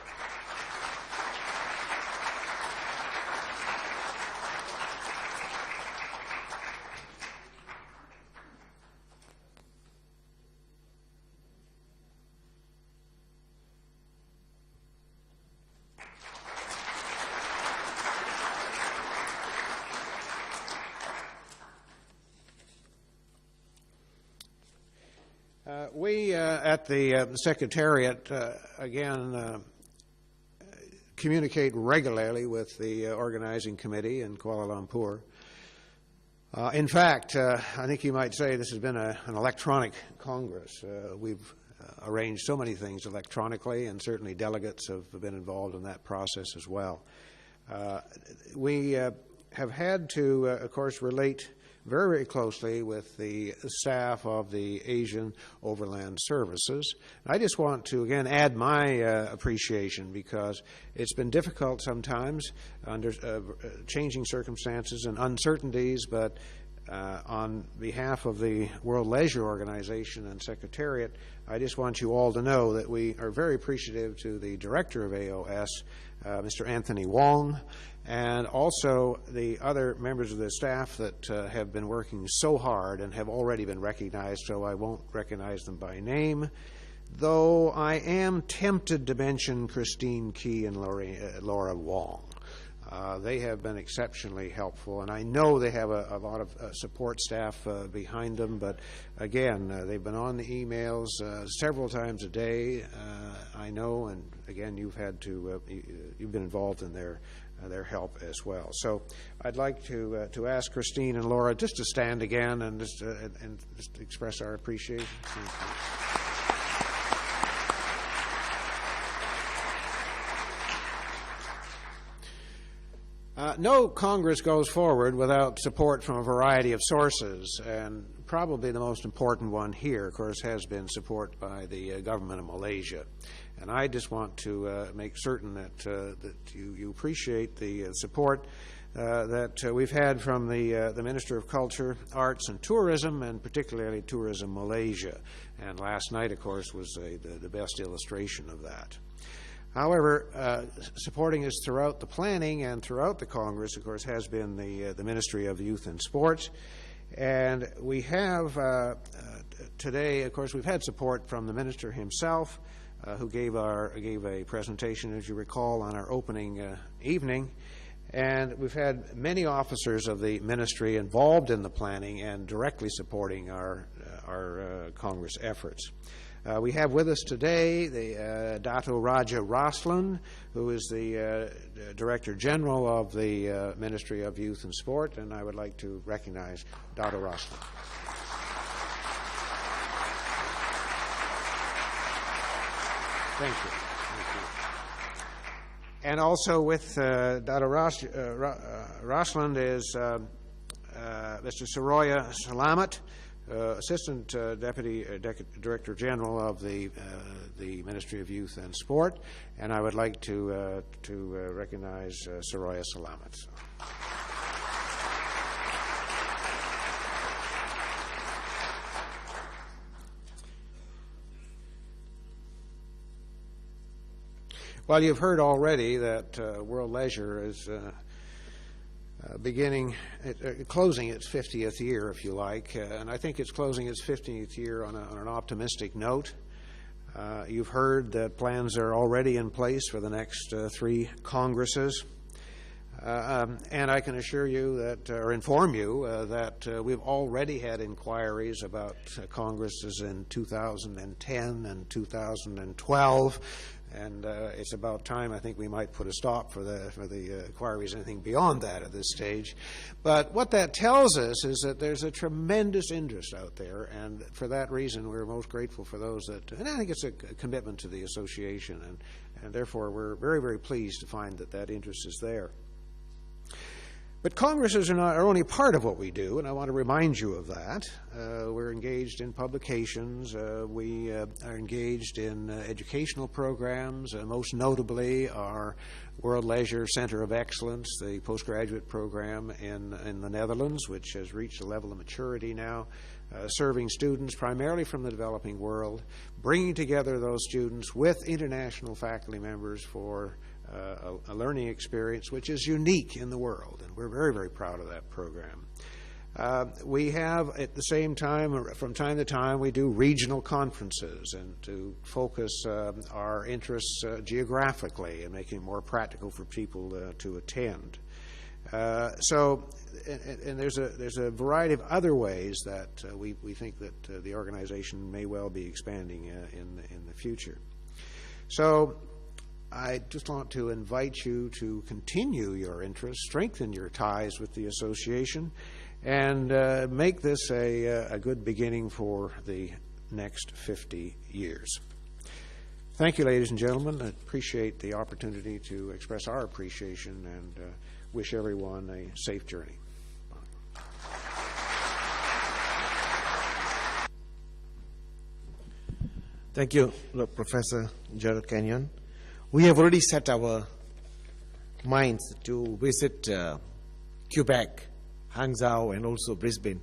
We at the Secretariat, again, communicate regularly with the organizing committee in Kuala Lumpur. In fact, I think you might say this has been an electronic Congress. We've arranged so many things electronically, and certainly delegates have been involved in that process as well. We have had to, of course, relate very, very closely with the staff of the Asian Overland Services. I just want to, again, add my appreciation, because it's been difficult sometimes under changing circumstances and uncertainties, but on behalf of the World Leisure Organization and Secretariat, I just want you all to know that we are very appreciative to the Director of AOS, Mr. Anthony Wong, and also the other members of the staff that have been working so hard and have already been recognized, so I won't recognize them by name, though I am tempted to mention Christine Key and Laura Wong. They have been exceptionally helpful, and I know they have a lot of support staff behind them, but again, they've been on the emails several times a day, I know, and again, you've been involved in their help as well. So I'd like to ask Christine and Laura just to stand again and just express our appreciation. No Congress goes forward without support from a variety of sources, and probably the most important one here, of course, has been support by the government of Malaysia. And I just want to make certain that you appreciate the support that we've had from the Minister of Culture, Arts and Tourism, and particularly Tourism Malaysia. And last night, of course, was the best illustration of that. However, supporting us throughout the planning and throughout the Congress, of course, has been the Ministry of Youth and Sport. And we have today, of course, we've had support from the Minister himself, who gave a presentation, as you recall, on our opening evening. And we've had many officers of the ministry involved in the planning and directly supporting our Congress efforts. We have with us today the Dato Raja Roslan, who is the Director General of the Ministry of Youth and Sport, and I would like to recognize Dato Roslan. Thank you. And also with Dato Roslan is Mr. Soraya Salamat, Assistant Deputy Director General of the Ministry of Youth and Sport, and I would like to recognize Soraya Salamat. Well, you've heard already that World Leisure is closing its 50th year, if you like, and I think it's closing its 50th year on an optimistic note. You've heard that plans are already in place for the next 3 Congresses. And I can assure you that, or inform you, that we've already had inquiries about Congresses in 2010 and 2012, and it's about time, I think, we might put a stop for the inquiries, anything beyond that at this stage. But what that tells us is that there's a tremendous interest out there, and for that reason, we're most grateful for those that, and I think it's a commitment to the association, and therefore we're very, very pleased to find that that interest is there. But Congresses are only part of what we do, and I want to remind you of that. We're engaged in publications. We are engaged in educational programs, most notably our World Leisure Center of Excellence, the postgraduate program in the Netherlands, which has reached a level of maturity now, serving students primarily from the developing world, bringing together those students with international faculty members for a learning experience which is unique in the world, and we're very, very proud of that program. We have, at the same time, from time to time, we do regional conferences and to focus our interests geographically and making it more practical for people to attend. And there's a variety of other ways that we think that the organization may well be expanding in the future. So I just want to invite you to continue your interest, strengthen your ties with the association, and make this a good beginning for the next 50 years. Thank you, ladies and gentlemen. I appreciate the opportunity to express our appreciation and wish everyone a safe journey. Thank you, Professor Gerald Kenyon. We have already set our minds to visit Quebec, Hangzhou, and also Brisbane.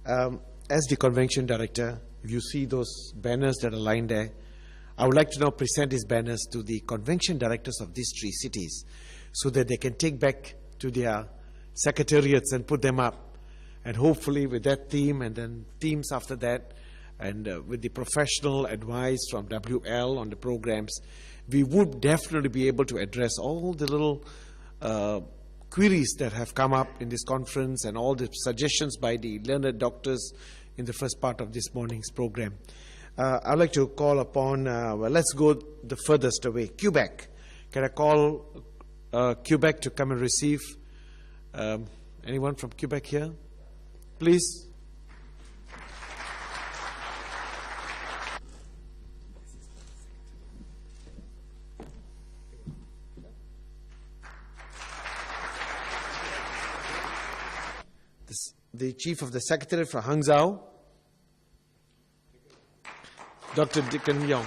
As the convention director, if you see those banners that are lined there, I would like to now present these banners to the convention directors of these 3 cities so that they can take back to their secretariats and put them up. And hopefully with that theme and then themes after that, and with the professional advice from WL on the programs, we would definitely be able to address all the little queries that have come up in this conference and all the suggestions by the learned doctors in the first part of this morning's program. I'd like to call upon, well, let's go the furthest away, Quebec. Can I call Quebec to come and receive anyone from Quebec here? Please. The Chief of the Secretariat for Hangzhou, Dr. Dickon Yong.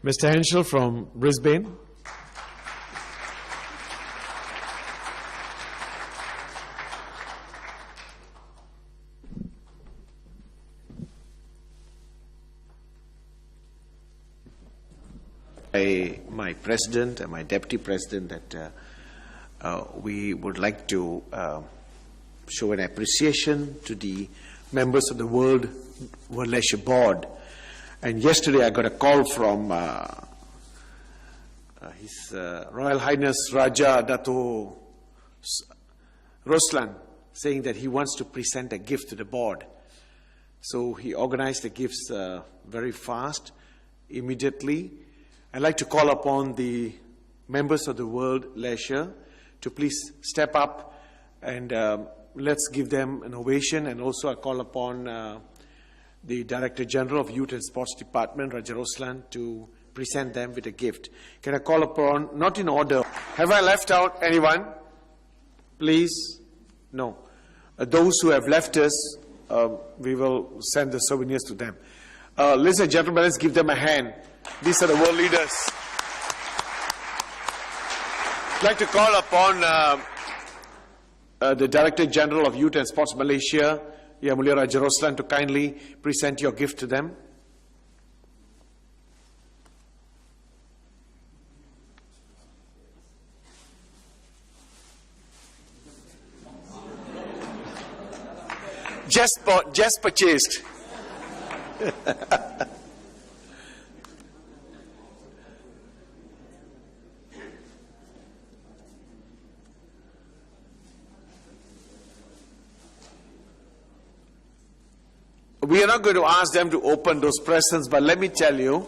Mr. Henschel from Brisbane. My president and my deputy president that we would like to show an appreciation to the members of the World Leisure Board. And yesterday I got a call from His Royal Highness Raja Dato Roslan saying that he wants to present a gift to the board. So he organized the gifts very fast, immediately. I'd like to call upon the members of the World Leisure to please step up and let's give them an ovation. And also I call upon the Director General of Youth and Sports Department, Raja Roslan, to present them with a gift. Can I call upon, not in order, have I left out anyone? Please? No. Those who have left us, we will send the souvenirs to them. Ladies and gentlemen, let's give them a hand. These are the world leaders. I'd like to call upon the Director General of Youth and Sports Malaysia, Yang Mulia Raja Roslan, to kindly present your gift to them. just purchased. We are not going to ask them to open those presents, but let me tell you,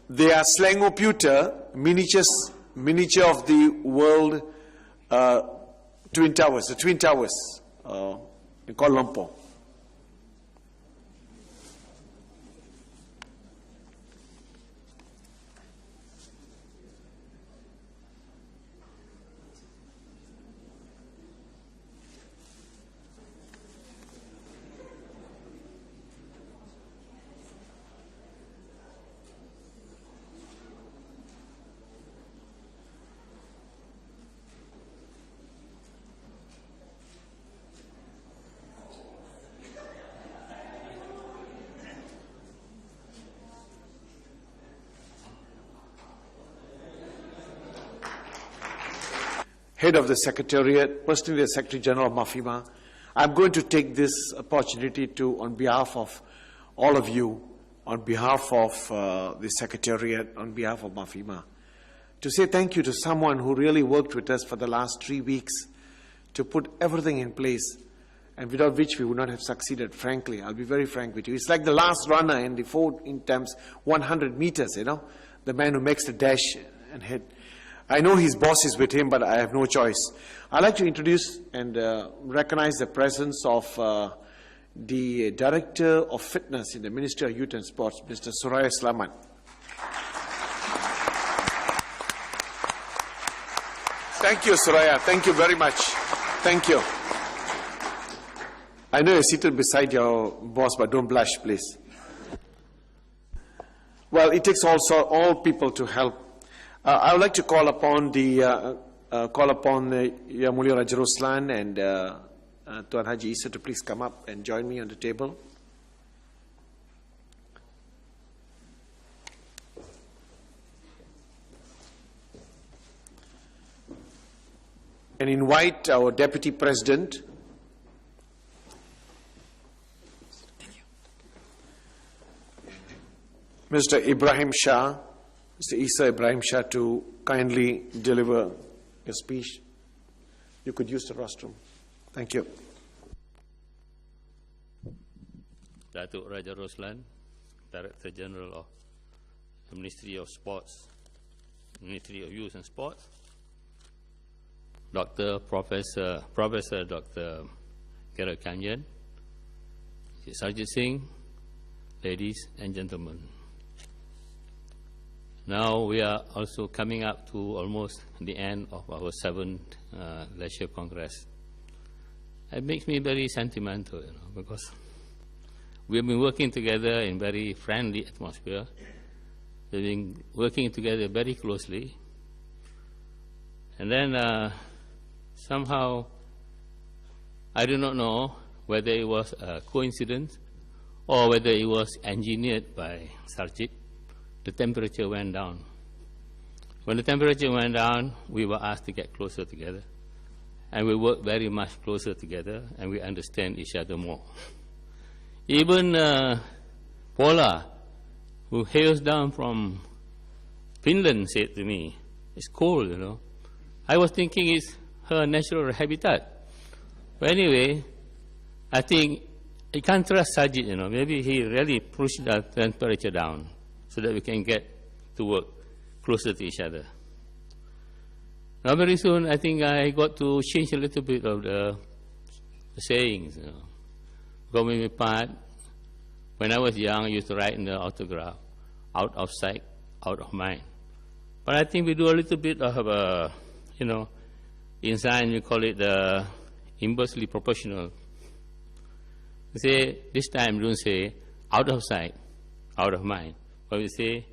they are Slangoputer miniature of the world Twin Towers, the Twin Towers in Kuala Lumpur. Head of the Secretariat, personally the Secretary General of Mafima, I'm going to take this opportunity to, on behalf of all of you, on behalf of the Secretariat, on behalf of Mafima, to say thank you to someone who really worked with us for the last 3 weeks to put everything in place, and without which we would not have succeeded, frankly. I'll be very frank with you. It's like the last runner in the 4 times 100 meters, you know, the man who makes the dash and hit. I know his boss is with him, but I have no choice. I'd like to introduce and recognize the presence of the Director of Fitness in the Ministry of Youth and Sports, Mr. Suraya Slaman. Thank you, Suraya. Thank you very much. Thank you. I know you're seated beside your boss, but don't blush, please. Well, it takes also all people to help. I would like to call upon Yang Mulia Raja Roslan and Tuan Haji Isa to please come up and join me on the table. And invite our Deputy President, Mr. Ibrahim Shah, Mr. Isa Ibrahim Shah, to kindly deliver a speech. You could use the restroom. Thank you. Datuk Raja Roslan, Director General of the Ministry of Sports, Ministry of Youth and Sports, Professor Dr. Gerard Kanyan, Sarjit Singh, ladies and gentlemen. Now we are also coming up to almost the end of our 7th Leisure Congress. It makes me very sentimental, you know, because we have been working together in very friendly atmosphere. We've been working together very closely. And then somehow, I do not know whether it was a coincidence or whether it was engineered by Sarjit. The temperature went down. When the temperature went down, we were asked to get closer together. And we work very much closer together, and we understand each other more. Even Paula, who hails down from Finland, said to me, it's cold, you know. I was thinking it's her natural habitat. But anyway, I think you can't trust Sajid, you know. Maybe he really pushed the temperature down so that we can get to work closer to each other. Now very soon, I think I got to change a little bit of the sayings, you know. Because when we part, when I was young, I used to write in the autograph, out of sight, out of mind. But I think we do a little bit of, you know, in science we call it inversely proportional. We say, this time don't say out of sight, out of mind. But we say,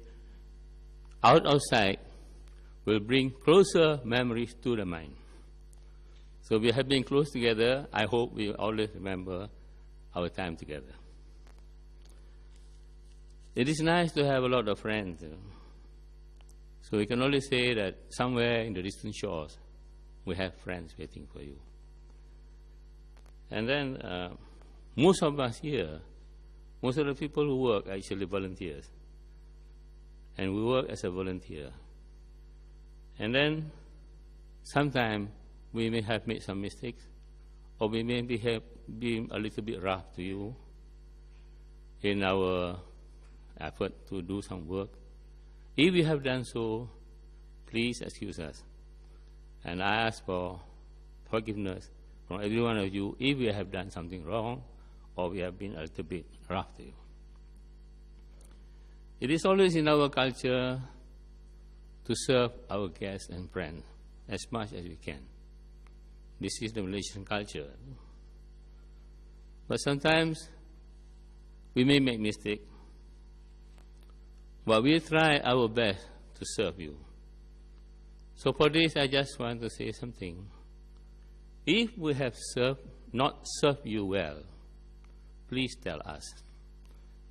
out of sight will bring closer memories to the mind. So we have been close together. I hope we always remember our time together. It is nice to have a lot of friends, you know. So we can only say that somewhere in the distant shores, we have friends waiting for you. And then most of us here, most of the people who work are actually volunteers. And we work as a volunteer. And then sometimes we may have made some mistakes, or we may have been a little bit rough to you in our effort to do some work. If we have done so, please excuse us. And I ask for forgiveness from every one of you if we have done something wrong or we have been a little bit rough to you. It is always in our culture to serve our guests and friends as much as we can. This is the Malaysian culture. But sometimes we may make mistakes, but we try our best to serve you. So for this, I just want to say something. If we have not served you well, please tell us.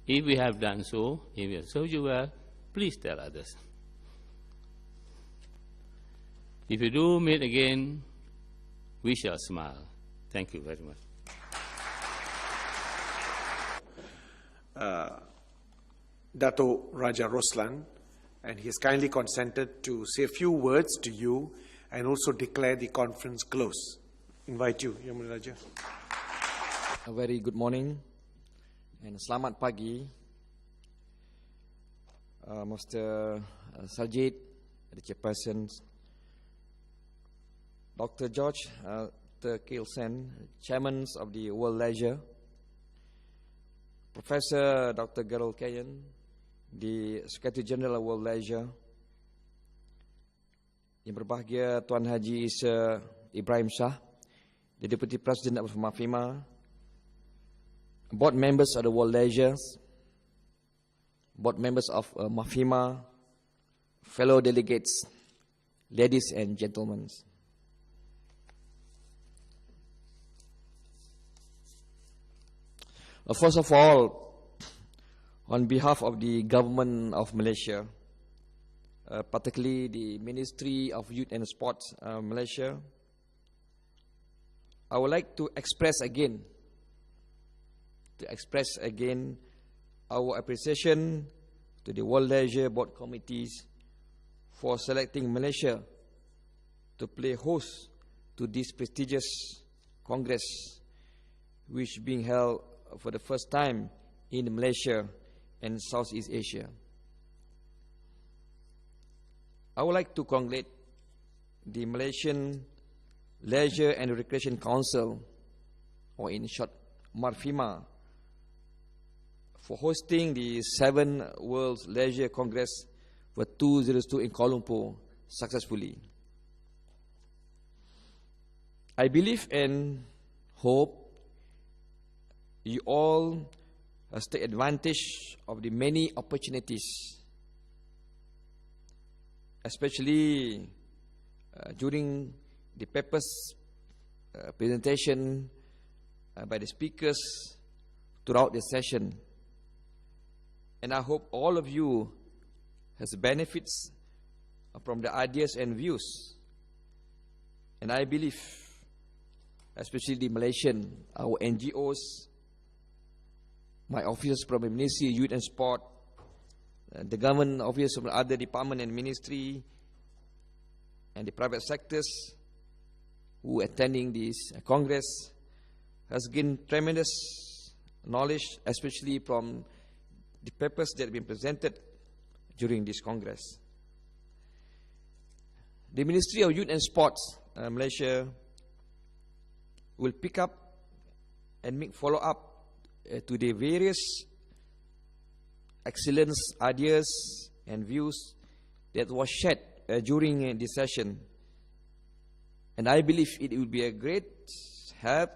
If we have done so, if we have served you well, please tell others. If you do meet again, we shall smile. Thank you very much. Dato Raja Roslan, and he has kindly consented to say a few words to you and also declare the conference close. Invite you, Yang Mulia Raja. A very good morning and selamat pagi, Mr. Sajid, the chairperson, Dr. George Kilsen, chairman of the World Leisure, Professor Dr. Gerald Kayan, the Secretary General of World Leisure, Yang berbahagia Tuan Haji Isa Ibrahim Shah, the Deputy President of MAFIMA, board members of the World Leisure, board members of MAFIMA, fellow delegates, ladies and gentlemen. First of all, on behalf of the government of Malaysia, particularly the Ministry of Youth and Sports Malaysia, I would like to express again our appreciation to the World Leisure Board Committees for selecting Malaysia to play host to this prestigious Congress, which is being held for the first time in Malaysia and Southeast Asia. I would like to congratulate the Malaysian Leisure and Recreation Council, or in short, MARFIMA, for hosting the 7th World Leisure Congress for 2002 in Kuala Lumpur successfully. I believe and hope you all take advantage of the many opportunities, especially during the papers presentation by the speakers throughout the session. And I hope all of you has benefits from the ideas and views. And I believe, especially the Malaysian, our NGOs, my officers from the Ministry of Youth and Sport, the government officers from other department and ministry, and the private sectors who are attending this Congress, has gained tremendous knowledge, especially from the papers that have been presented during this Congress. The Ministry of Youth and Sports, Malaysia, will pick up and make follow-up to the various excellent ideas and views that was shared during this session. And I believe it will be a great help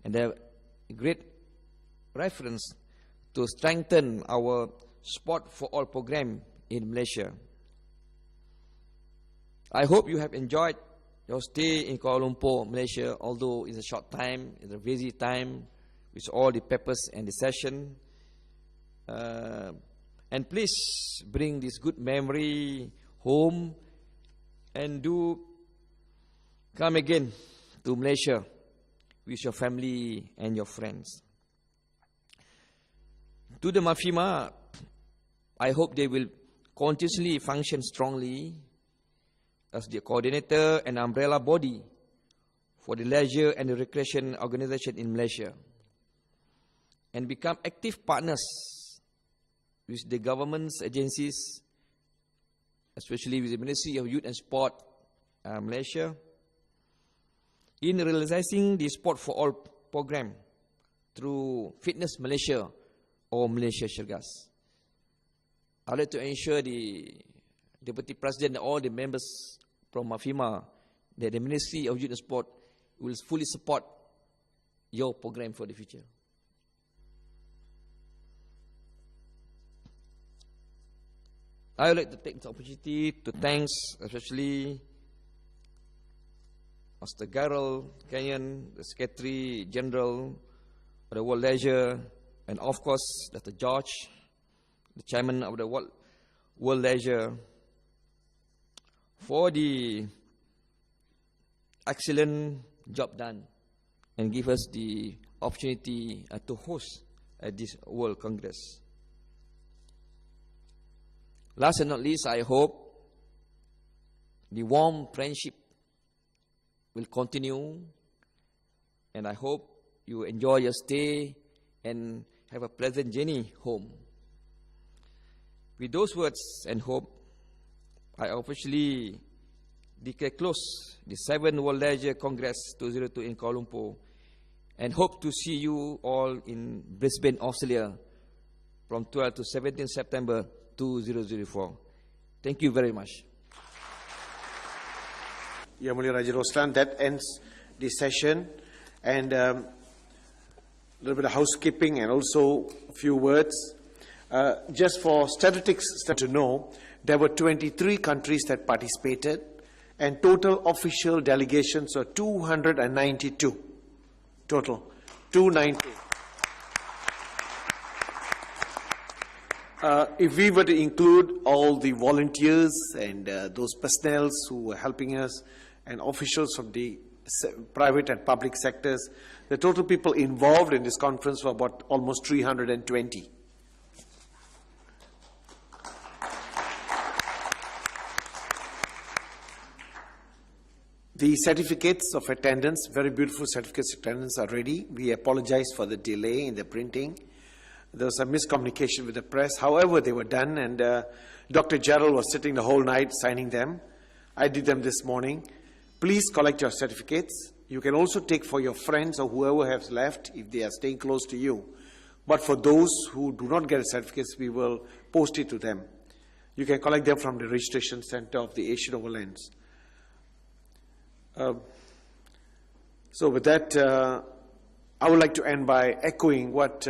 and a great reference to strengthen our Sport for All program in Malaysia. I hope you have enjoyed your stay in Kuala Lumpur, Malaysia, although it's a short time, it's a busy time with all the papers and the session. And please bring this good memory home and do come again to Malaysia with your family and your friends. To the MAFIMA, I hope they will continuously function strongly as the coordinator and umbrella body for the leisure and the recreation organization in Malaysia, and become active partners with the government's agencies, especially with the Ministry of Youth and Sport Malaysia, in realizing the Sport for All program through Fitness Malaysia or Malaysia Syirgas. I'd like to ensure the Deputy President and all the members from MAFIMA that the Ministry of Youth and Sport will fully support your program for the future. I would like to take this opportunity to thank especially Master Garel Kenyon, the Secretary General of the World Leisure, and of course Dr. George, the Chairman of the World Leisure, for the excellent job done and give us the opportunity to host this World Congress. Last and not least, I hope the warm friendship will continue, and I hope you enjoy your stay and have a pleasant journey home. With those words and hope, I officially declare close the 7th World Leisure Congress 2002 in Kuala Lumpur, and hope to see you all in Brisbane, Australia from 12 to 17 September 2004. Thank you very much. Yang Mulia Raja Roslan, that ends this session. And a little bit of housekeeping and also a few words. Just for statistics to know, there were 23 countries that participated, and total official delegations are 292. Total, 292. If we were to include all the volunteers and those personnel who were helping us and officials from the private and public sectors, the total people involved in this conference were about almost 320. The certificates of attendance, very beautiful certificates of attendance, are ready. We apologize for the delay in the printing. There was a miscommunication with the press. However, they were done, and Dr. Gerald was sitting the whole night signing them. I did them this morning. Please collect your certificates. You can also take for your friends or whoever has left if they are staying close to you. But for those who do not get certificates, we will post it to them. You can collect them from the registration center of the Asian Overlands. So with that, I would like to end by echoing what